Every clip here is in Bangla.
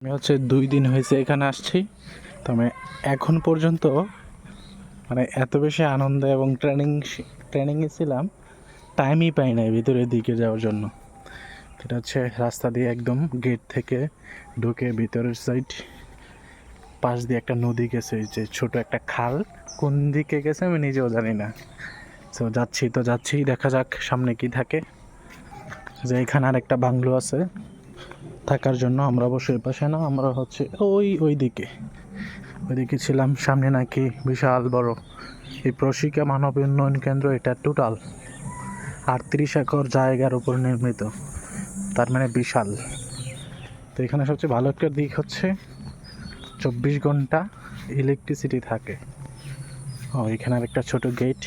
আমি 2 দিন হয়েছে এখানে আসছি। তবে এখন পর্যন্ত এত বেশি আনন্দ এবং ট্রেনিংয়ে ছিলাম, টাইমই পাই নাই ভিতরের দিকে যাওয়ার জন্য। এটা হচ্ছে রাস্তা দিয়ে একদম গেট থেকে ঢুকে ভিতরের সাইড, পাশ দিয়ে একটা নদী গেছে, যে ছোট একটা খাল, কোন দিকে গেছে আমি নিজেও জানি না। তো যাচ্ছি, দেখা যাক সামনে কি থাকে। যে এখানে আর একটা বাংলো আছে থাকার জন্য, আমরা অবশ্যই এই পাশে না, আমরা ওইদিকে ছিলাম। সামনে নাকি বিশাল বড় এই প্রশিকা মানব উন্নয়ন কেন্দ্র, এটা টোটাল 38 একর জায়গার উপর নির্মিত, তার মানে বিশাল। তো এখানে সবচেয়ে ভালো একটা দিক হচ্ছে 24 ঘন্টা ইলেকট্রিসিটি থাকে। এখানে আর একটা ছোট গেট,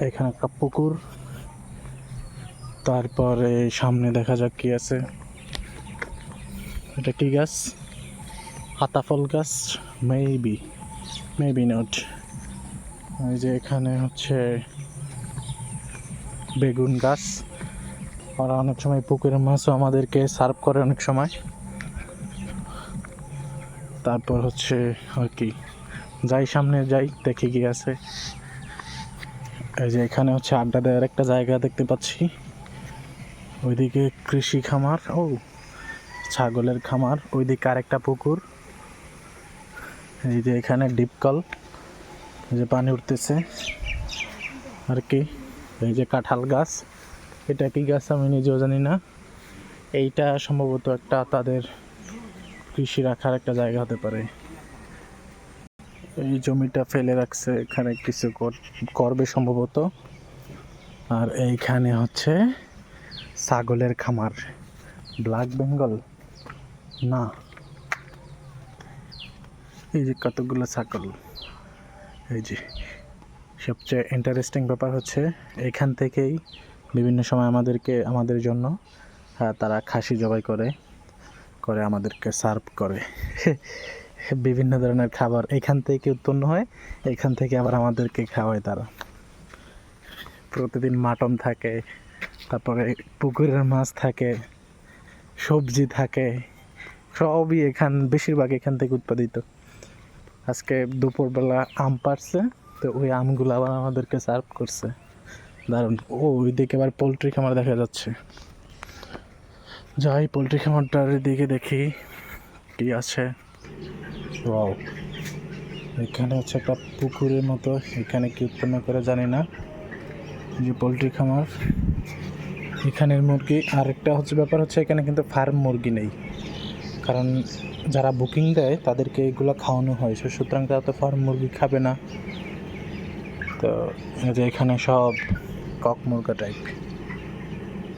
এখানে একটা পুকুর, তারপরে সামনে দেখা যাক কি আছে। এটা কি গাছ? আতাফল গাছ, মেবি নট। এই যে এখানে হচ্ছে বেগুন গাছ। ওরা অনেক সময় পুকুরের মাছও আমাদেরকে সার্ভ করে অনেক সময়। তারপর হচ্ছে আর কি, সামনে যাই দেখে কি আছে। এই যে এখানে হচ্ছে আড্ডা দেওয়ার একটা জায়গা দেখতে পাচ্ছি। ওইদিকে কৃষি খামার, ছাগলের খামার, ওইদিকে আরেকটা পুকুর। এই যে এখানে ডিপকল, এই যে পানি উঠতেছে আর কি। এই যে কাঁঠাল গাছ, এটা কি গাছ আমি নিজেও জানি না। এইটা সম্ভবত একটা তাদের কৃষি রাখার একটা জায়গা হতে পারে। এই জমিটা ফেলে রাখছে, এখানে কিছু করবে সম্ভবত। আর এইখানে হচ্ছে ছাগলের খামার, ব্ল্যাক বেঙ্গল না, এই যে কতগুলো ছাগল। এই যে সবচেয়ে ইন্টারেস্টিং ব্যাপার হচ্ছে এখান থেকেই বিভিন্ন সময় আমাদের জন্য তারা খাসি জবাই করে আমাদেরকে সার্ভ করে। বিভিন্ন ধরনের খাবার এখান থেকে উৎপন্ন হয়, এখান থেকে আবার আমাদেরকে খাওয়ায় তারা। প্রতিদিন মাটন থাকে, তারপরে পুকুরের মাছ থাকে, সবজি থাকে, সবই বেশিরভাগ এখান থেকে উৎপাদিত। আজকে দুপুরবেলা আম পাড়ছে, তো ওই আমগুলো আবার আমাদেরকে সার্ভ করছে। দারুণ। ওইদিকে আবার পোলট্রি খামার দেখা যাচ্ছে। যাই পোলট্রি খামারটার দিকে দেখি কি আছে। ওয়াও, এখানে হচ্ছে একটা পুকুরের মতো, এখানে কি উৎপন্ন করে জানি না। যে পোলট্রি খামার, এখানের মুরগি। আরেকটা ব্যাপার হচ্ছে এখানে কিন্তু ফার্ম মুরগি নেই, কারণ যারা বুকিং দেয় তাদেরকে এগুলো খাওয়ানো হয়, সুতরাং তারা তো ফার্ম মুরগি খাবে না। তো এই যে এখানে সব কক মুরগা টাইপ,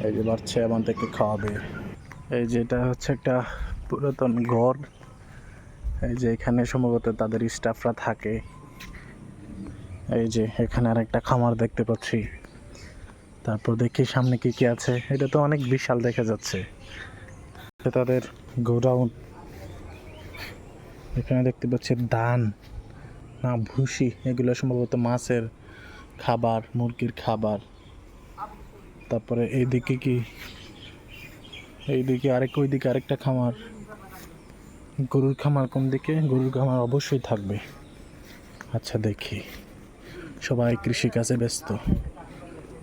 এই যে বাচ্চা আমাদেরকে খাওয়াবে। এই যে এটা হচ্ছে একটা পুরাতন ঘর, এই যে এখানে সম্ভবত তাদের স্টাফরা থাকে। এই যে এখানে আর একটা খামার দেখতে পাচ্ছি। তারপর দেখি সামনে কি কি আছে। এটা তো অনেক বিশাল দেখা যাচ্ছে, তাদের গোডাউন। এখানে দেখতে পাচ্ছি ধান না ভুসি, এগুলো সম্ভবত মাছের খাবার, মুরগির খাবার। তারপরে ওইদিকে ওইদিকে আরেকটা খামার, গরুর খামার। কোন দিকে? গরুর খামার অবশ্যই থাকবে। আচ্ছা দেখি, সবাই কৃষিকাজে ব্যস্ত।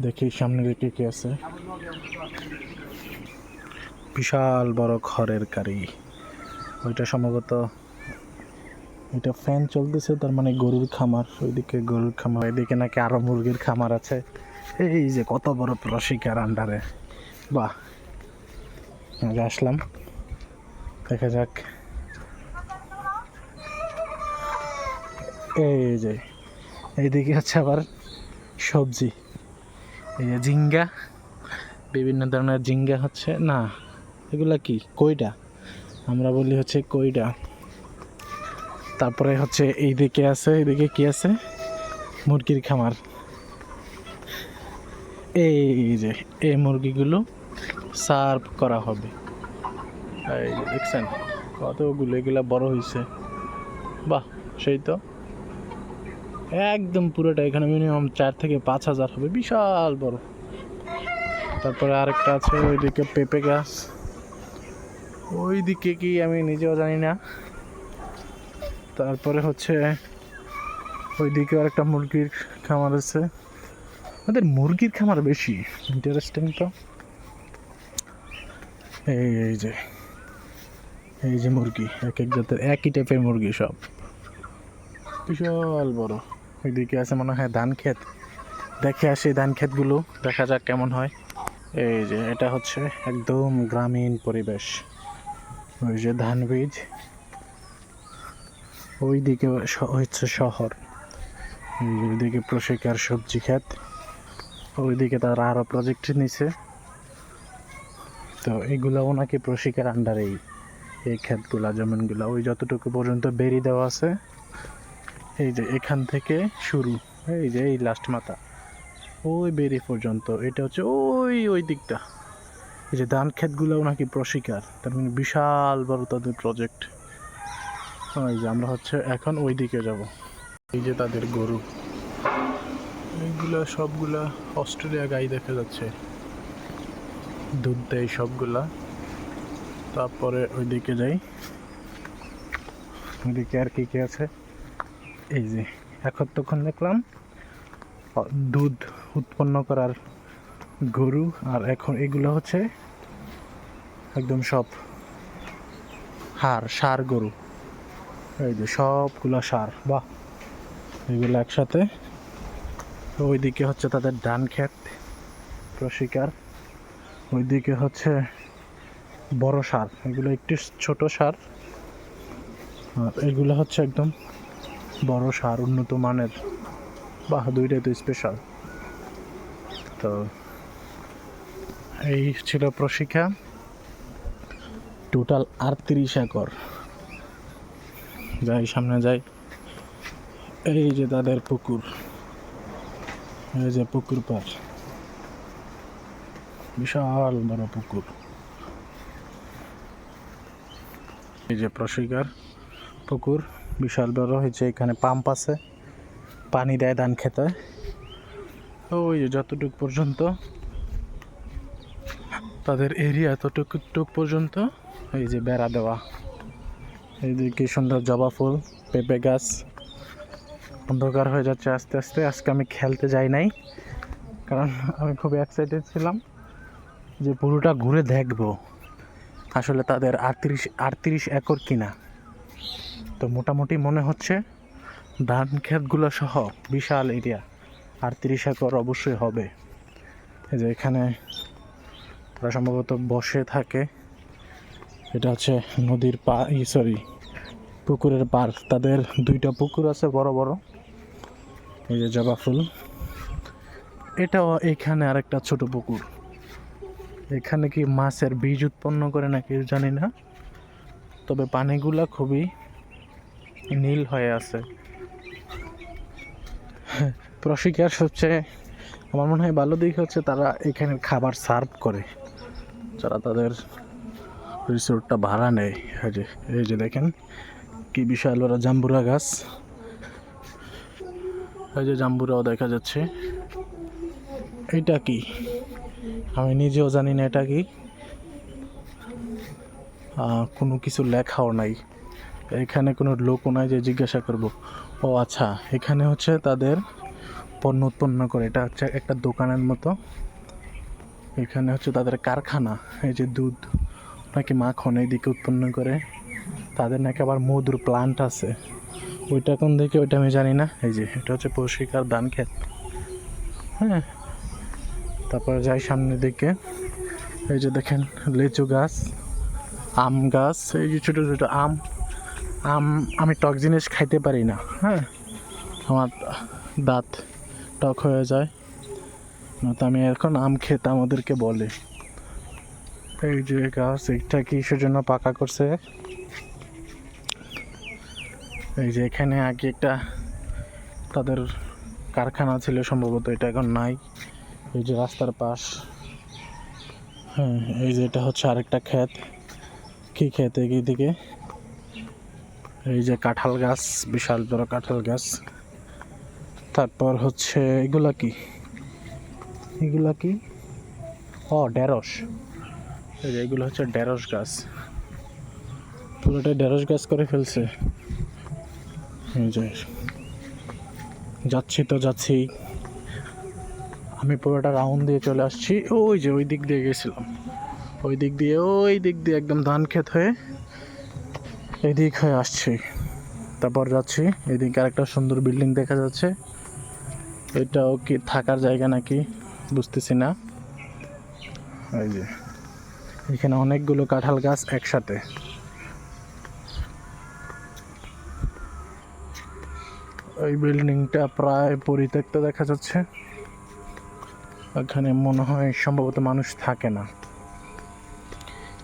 দেখি সামনে দিকে কি আছে। বিশাল বড় খড়ের গাড়ি, ওইটা সম্ভবত এটা ফ্যান চলতেছে, তার মানে গরুর খামার। ওইদিকে গরুর খামার, এদিকে নাকি আরো মুরগির খামার আছে। এই যে কত বড় প্রশিকার আন্ডারে, বাহ। আসলাম, দেখা যাক। এই যে এইদিকে হচ্ছে আবার সবজি, এই যে ঝিঙ্গা, বিভিন্ন ধরনের ঝিঙ্গা হচ্ছে না, এগুলা কি কইডা, আমরা বলি হচ্ছে কইডা। তারপরে হচ্ছে এইদিকে কি আছে? মুরগির খামার। এই যে এই মুরগিগুলো সার্ভ করা হবে। এই যে দেখছেন কতগুলো, এগুলা বড় হয়েছে, বাহ। সেই তো একদম পুরোটা, এখানে মিনিমাম 4 থেকে 5 হাজার হবে, বিশাল বড়। তারপরে আরেকটা আছে ওইদিকে পেঁপে গাছ, ওই দিকে কি আমি নিজেও জানি না। তারপরে হচ্ছে ওই দিকে আর একটা মুরগির খামার আছে। ওদের মুরগির খামার বেশি ইন্টারেস্টিং তো। এই যে এই যে মুরগি, এক এক জাতের একই টাইপের মুরগি সব, বিশাল বড়। ওইদিকে আছে মনে হয় ধান ক্ষেত, দেখে আসি ধান ক্ষেতগুলো, দেখা যাক কেমন হয়। এই যে এটা হচ্ছে একদম গ্রামীণ পরিবেশ। ওই যে ধান বীজ, ওইদিকে হচ্ছে শহর। ওইদিকে প্রশিকার সবজি ক্ষেত, ওইদিকে তারা আরো প্রজেক্ট নিছে। তো এইগুলাও নাকি প্রশিকার আন্ডারেই, এই ক্ষেতগুলা জমিনগুলা। ওই যতটুকু পর্যন্ত বেরি দেওয়া আছে, এই যে এখান থেকে শুরু, এই যে এই লাস্ট মাথা ওই বেরি পর্যন্ত, এটা হচ্ছে ওই ওই দিকটা। এই যে ধান ক্ষেতগুলাও নাকি প্রশিকার, তার মানে বিশাল বড় তাদের প্রজেক্ট। এই যে আমরা হচ্ছে এখন ওই দিকে যাব। এই যে তাদের গরু, এইগুলা সবগুলা অস্ট্রেলিয়া গাই দেখা যাচ্ছে, দুধ দেয় সবগুলা। তারপরে ওইদিকে যাই, ওইদিকে আর কি কি আছে। এই যে এখন তখন দেখলাম দুধ উৎপন্ন করার গরু, আর এখন এগুলো হচ্ছে একদম সব সার গরু। এই যে সবগুলা সার, বাহ, এগুলো একসাথে। ওইদিকে হচ্ছে তাদের ধান ক্ষেত প্রশিকার, ওইদিকে হচ্ছে বড় সার, এগুলো একটু ছোট সার, আর এগুলো হচ্ছে একদম বড় সার, উন্নত মানের। বাহ, দুইটাই তো স্পেশাল। তো এই ছিল প্রশিক্ষা, টোটাল 38 একর। যাই সামনে যাই, এই যে তাদের পুকুর, এই যে পুকুর পার, বিশাল বড় পুকুর। এই যে প্রশিকার পুকুর, বিশাল বড় হয়েছে। এখানে পাম্প আছে, পানি দেয় ধান খেতে। ওই যে যতটুক পর্যন্ত তাদের এরিয়া, ততটুক পর্যন্ত এই যে বেড়া দেওয়া। এই যে কি সুন্দর জবা ফুল, পেঁপে গাছ। অন্ধকার হয়ে যাচ্ছে আস্তে আস্তে। আজকে আমি খেলতে যাই নাই, কারণ আমি খুব এক্সাইটেড ছিলাম যে পুরোটা ঘুরে দেখব আসলে তাদের 38 একর কিনা। তো মোটামুটি মনে হচ্ছে ধান ক্ষেতগুলো সহ বিশাল এরিয়া 38 একর অবশ্যই হবে। এই যে এখানে তারা সম্ভবত বসে থাকে। এটা হচ্ছে নদীর পুকুরের পার। তাদের দুইটা পুকুর আছে বড় বড়। এই যে জবা ফুল, এটাও এখানে আরেকটা ছোট পুকুর। এখানে কি মাছের বীজ উৎপন্ন করে নাকি জানি না, তবে পানিগুলা খুবই নীল হয়ে আছে। প্রশিকার সবচেয়ে আমার মনে হয় ভালো দিক হচ্ছে তারা এখানে খাবার সার্ভ করে, যারা তাদের রিসোর্টটা ভাড়া নেয়। এই যে দেখেন কি বিশাল ওরা জাম্বুরা গাছ, এই যে জাম্বুরাও দেখা যাচ্ছে। এটা কি আমি নিজেও জানি না এটা কি, কোনো কিছু লেখাও নাই এখানে, কোনো লোকও নাই যে জিজ্ঞাসা করব। ও আচ্ছা, এখানে হচ্ছে তাদের পণ্য উৎপন্ন করে, এটা হচ্ছে একটা দোকানের মতো। এখানে হচ্ছে তাদের কারখানা। এই যে দুধ নাকি মাখন এইদিকে উৎপন্ন করে, তাদের নাকি আবার মধুর প্লান্ট আছে। ওইটা কোন দিকে ওইটা আমি জানি না। এই যে এটা হচ্ছে প্রশিকার ধান ক্ষেত। হ্যাঁ, তারপরে যাই সামনের দিকে, এই যে দেখেন লিচু গাছ, আম গাছ। এই যে ছোটো ছোটো আম আমি টক জিনিস খাইতে পারি না। হ্যাঁ, আমার দাঁত টক হয়ে যায়, তো আমি এখন আম খেতে আমাদেরকে বলে। এই যে গাছ, এটা কিসের জন্য পাকা করছে। এই যে এখানে আগে একটা তাদের কারখানা ছিল সম্ভবত, এটা এখন নাই। এই যে রাস্তার পাশ। হ্যাঁ, এই যে এটা হচ্ছে আরেকটা ক্ষেত। কি ক্ষেত দিকে? এই যে কাঁঠাল গাছ, বিশাল বড় কাঁঠাল গাছ। তারপর হচ্ছে এগুলা কি ঢেঁড়স। এই যে এগুলো হচ্ছে ঢেঁড়স গাছ। পুরোটাই ঢেঁড়স গাছ করে ফেলছে। এই যে যাচ্ছি তো যাচ্ছি, আমি পুরোটা রাউন্ড দিয়ে চলে আসছি। ওই যে ওই দিক দিয়ে গেছিলাম, ওই দিক দিয়ে একদম ধান ক্ষেত হয়ে এদিক হয়ে আসছি। তারপর যাচ্ছি এদিকে আরেকটা সুন্দর বিল্ডিং দেখা যাচ্ছে। এটাও কি থাকার জায়গা নাকি বুঝতেছি না। এই যে এখানে অনেকগুলো কাঁঠাল গাছ একসাথে। ওই বিল্ডিংটা প্রায় পরিত্যক্ত দেখা যাচ্ছে, এখানে মনে হয় সম্ভবত মানুষ থাকে না।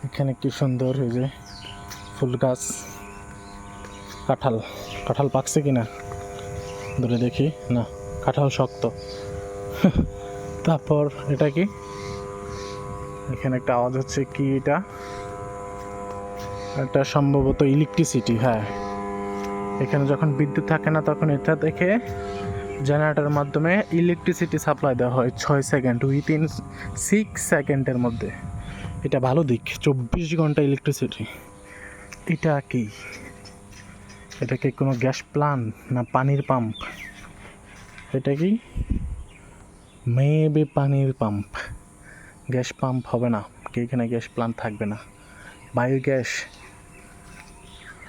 এখানে কি সুন্দর এই যে ফুল গাছ, কাঁঠাল কাঁঠাল পাকছে কিনা ধরে দেখি, না কাঁঠাল শক্ত। তারপর এটা কি, এখানে একটা আওয়াজ হচ্ছে, কি এটা? এটা সম্ভবত ইলেকট্রিসিটি। হ্যাঁ, এখানে যখন বিদ্যুৎ থাকে না তখন এটা থেকে জেনারেটরের মাধ্যমে ইলেকট্রিসিটি সাপ্লাই দেওয়া হয় 6 সেকেন্ড, উইথিন 6 সেকেন্ডের মধ্যে। এটা ভালো দিক, 24 ঘন্টা ইলেকট্রিসিটি। এটা কি, এটা কি কোনো গ্যাস প্লান্ট না পানির পাম্প? এটা কি মেবি পানির পাম্প, গ্যাস পাম্প হবে না কি, এখানে গ্যাস প্লান্ট থাকবে না। বায়োগ্যাস,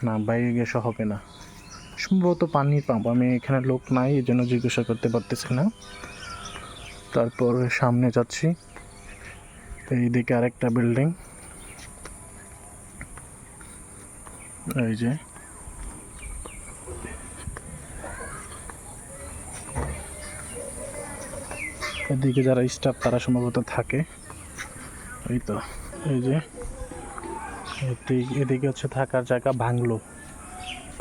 না বায়োগ্যাসও হবে না, সম্ভবত পানির পাম্প। আমি এখানে লোক নাই এই জন্য জিজ্ঞাসা করতে পারতেছি না। তারপর সামনে যাচ্ছি, এইদিকে আরেকটা বিল্ডিং। এই যে এদিকে যারা স্টাফ তারা সম্ভবত থাকে। এই তো এই যে এদিকে হচ্ছে থাকার জায়গা ভাঙলো।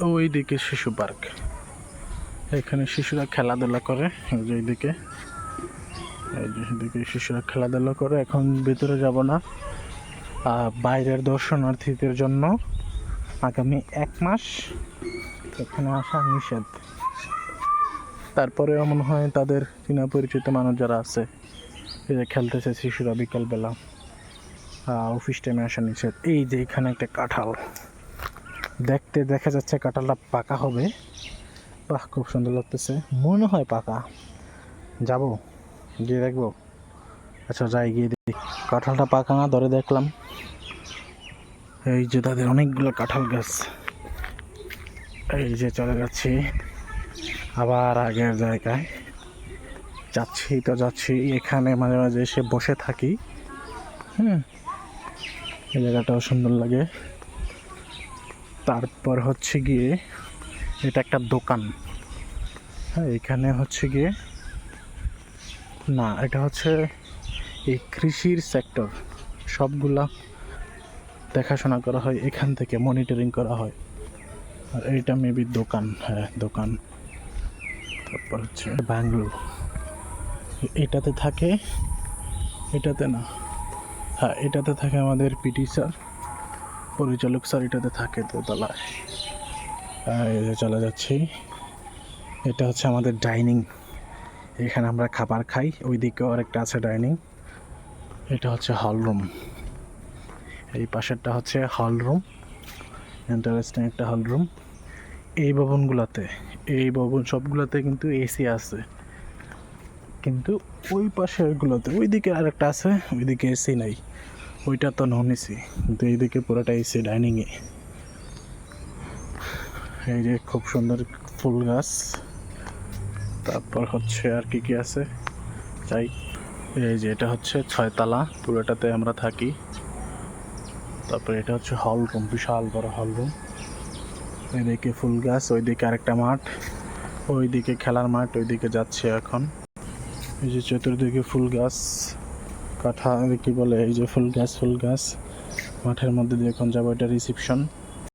ওইদিকে শিশু পার্ক, এখানে শিশুরা খেলাধুলা করে। এই যে এইদিকে, এই যে এদিকে শিশুরা খেলাধুলা করে। এখন ভিতরে যাব না, বাইরের দর্শনার্থীদের জন্য আগামী 1 মাস এখানে আসা নিষেধ। তারপরেও মনে হয় তাদের চিনা পরিচিত মানুষ যারা আছে, এই যে খেলতেছে শিশুরা বিকালবেলা, অফিস টাইমে আসা নিষেধ। এই যে এখানে একটা কাঁঠাল দেখতে দেখা যাচ্ছে, কাঁঠালটা পাকা হবে। বাহ, খুব সুন্দর লাগতেছে, মনে হয় পাকা। যাব, গিয়ে দেখবো। আচ্ছা যাই, গিয়ে দেখি কাঁঠালটা পাকা না, ধরে দেখলাম। এই যে তাদের অনেকগুলো কাঁঠাল গাছ। এই যে চলে যাচ্ছি আবার আগের জায়গায়, যাচ্ছি তো যাচ্ছি। এখানে মাঝে মাঝে এসে বসে থাকি। এই জায়গাটাও সুন্দর লাগে। তারপর হচ্ছে গিয়ে এটা একটা দোকান। হ্যাঁ, এখানে হচ্ছে গিয়ে, না এটা হচ্ছে এই কৃষির সেক্টর, সবগুলা দেখাশোনা করা হয় এখান থেকে, মনিটরিং করা হয়। আর এইটা মেবি দোকান, হ্যাঁ দোকান। তারপর হচ্ছে ব্যাঙ্গালোর, এটাতে থাকে, এটাতে না, হ্যাঁ এটাতে থাকে আমাদের পিটি স্যার, পরিচালক স্যার এটাতে থাকে দোতলায়। এই যে চলে যাচ্ছি, এটা হচ্ছে আমাদের ডাইনিং, এখানে আমরা খাবার খাই। ওই দিকেও আরেকটা আছে ডাইনিং। এটা হচ্ছে হল রুম, এই পাশেরটা হচ্ছে হল রুম, ইন্টারেস্টিং একটা হল রুম। এই ভবনগুলোতে, এই ভবন সবগুলোতে কিন্তু এসি আছে, কিন্তু ওই পাশেরগুলোতে, ওইদিকে আরেকটা আছে, ওইদিকে এসি নাই, ওইটা তো নন এসি, কিন্তু এইদিকে পুরোটা এসি ডাইনিংয়ে। এই যে খুব সুন্দর ফুল গাছ। তারপর হচ্ছে আর কি কি আছে চাই। এই যে এটা হচ্ছে 6 তলা, পুরোটাতে আমরা থাকি। তারপর এটা হচ্ছে হল রুম, বিশাল বড় হল রুম। এদিকে ফুল গাছ, ওইদিকে আরেকটা মাঠ, ওইদিকে খেলার মাঠ, ওইদিকে যাচ্ছে এখন। এই যে চতুর্দিকে ফুল গাছ, কাঁঠাল কি বলে, এই যে ফুল গাছ, ফুল গাছ। মাঠের মধ্যে দিয়ে এখন যাবো, এটা রিসেপশন।